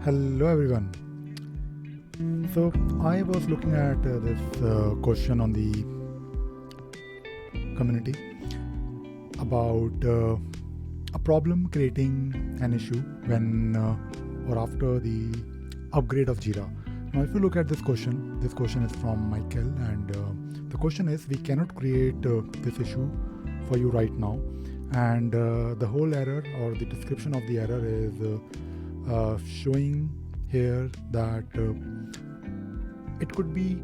Hello everyone. So I was looking at this question on the community about a problem creating an issue when or after the upgrade of Jira. Now, if you look at this question is from Michael, and the question is: we cannot create this issue for you right now, and the whole error or the description of the error is showing here that it could be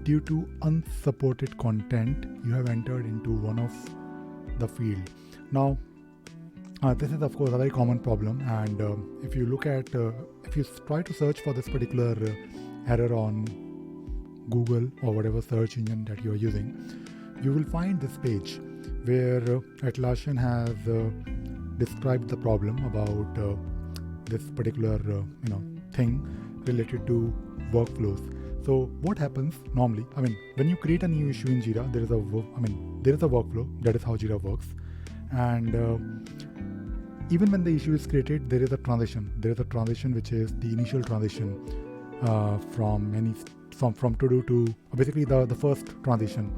due to unsupported content you have entered into one of the field. Now, this is of course a very common problem, and if you look at if you try to search for this particular error on Google or whatever search engine that you are using, you will find this page where Atlassian has described the problem about this particular thing related to workflows. So what happens normally? I mean, when you create a new issue in Jira, there is a workflow. That is how Jira works, and even when the issue is created, there is a transition. There is a transition which is the initial transition from to do to basically the first transition,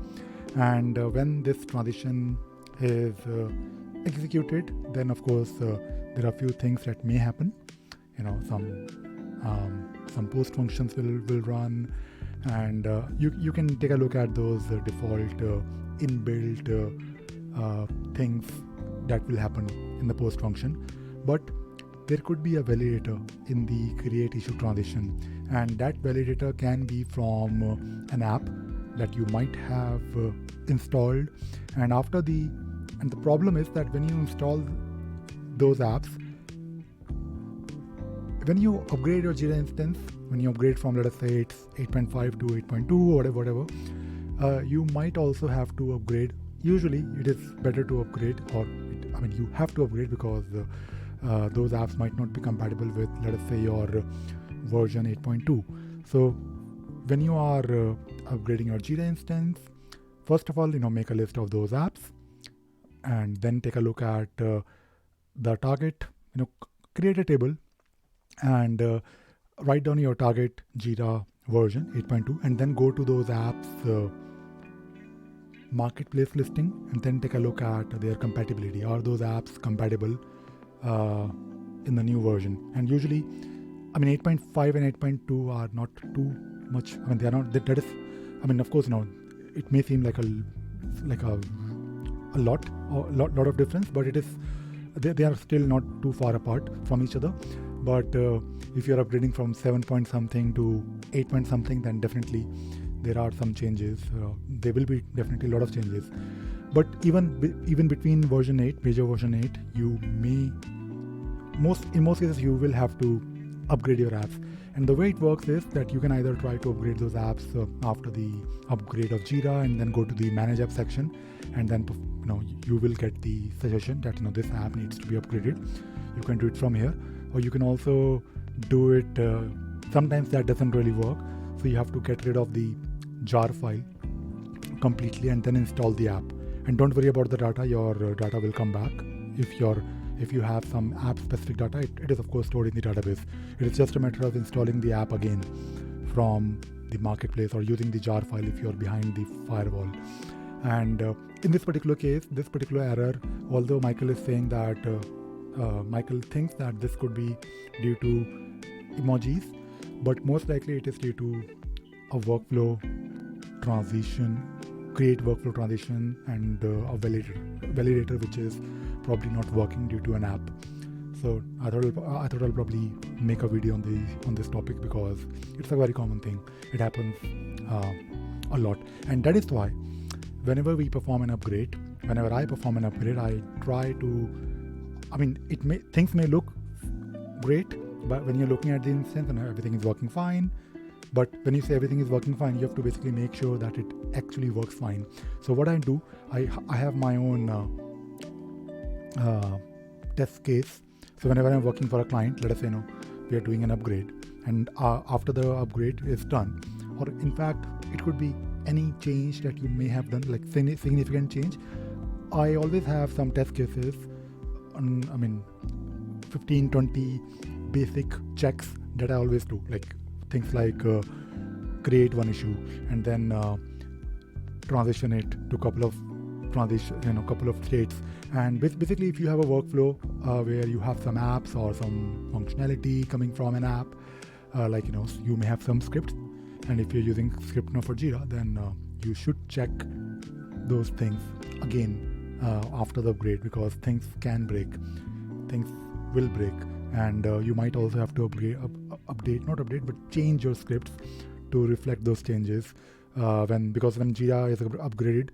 and when this transition is executed, then of course there are a few things that may happen. Some post functions will run, and you can take a look at those default inbuilt things that will happen in the post function. But there could be a validator in the create issue transition, and that validator can be from an app that you might have installed. And the problem is that when you install those apps, when you upgrade your Jira instance, when you upgrade from, let us say, it's 8.5 to 8.2 or whatever, you might also have to upgrade. Usually it is better to upgrade, you have to upgrade because those apps might not be compatible with, let us say, your version 8.2. So when you are upgrading your Jira instance, first of all, make a list of those apps, and then take a look at the target, create a table, and write down your target Jira version 8.2, and then go to those apps marketplace listing, and then take a look at their compatibility. Are those apps compatible in the new version? And usually 8.5 and 8.2 are not too much. They are not that is of course it may seem like a lot of difference, but it is they are still not too far apart from each other. But if you're upgrading from 7 point something to 8 point something, then definitely there are some changes. There will be definitely a lot of changes. But even between version 8, major version 8, you may in most cases you will have to upgrade your apps. And the way it works is that you can either try to upgrade those apps after the upgrade of Jira, and then go to the manage app section, and then you will get the suggestion that this app needs to be upgraded. You can do it from here, or you can also do it. Sometimes that doesn't really work, so you have to get rid of the jar file completely and then install the app. And don't worry about the data; your data will come back. If you have some app-specific data, it is of course stored in the database. It is just a matter of installing the app again from the marketplace, or using the jar file if you're behind the firewall. And in this particular case, this particular error, although Michael is saying that Michael thinks that this could be due to emojis, but most likely it is due to a workflow transition, create workflow transition, and a validator which is probably not working due to an app. So I thought I'll probably make a video on this topic because it's a very common thing. It happens a lot, and that is why whenever I perform an upgrade, I try to. Things may look great, but when you're looking at the instance and everything is working fine. But when you say everything is working fine, you have to basically make sure that it actually works fine. So what I do, I have my own test case. So whenever I'm working for a client, let us say we are doing an upgrade, and after the upgrade is done, or in fact it could be any change that you may have done, like significant change, I always have some test cases, 15-20 basic checks that I always do, like things like create one issue and then transition it to couple of states. And basically, if you have a workflow where you have some apps or some functionality coming from an app, like you may have some scripts, and if you're using Script for Jira, then you should check those things again after the upgrade, because things can break, things will break, and you might also have to change your scripts to reflect those changes because when Jira is upgraded,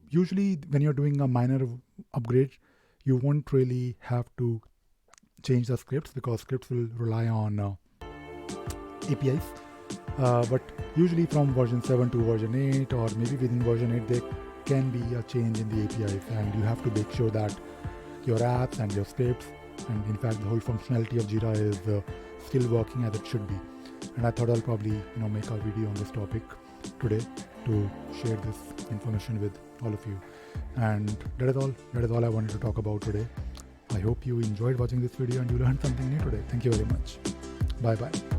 usually when you're doing a minor upgrade, you won't really have to change the scripts, because scripts will rely on APIs. But usually from version 7 to version 8, or maybe within version 8, there can be a change in the APIs, and you have to make sure that your apps and your scripts, and in fact the whole functionality of Jira is still working as it should be. And I thought I'll probably make a video on this topic today to share this information with all of you. And that is all I wanted to talk about today. I hope you enjoyed watching this video and you learned something new today. Thank you very much. Bye bye.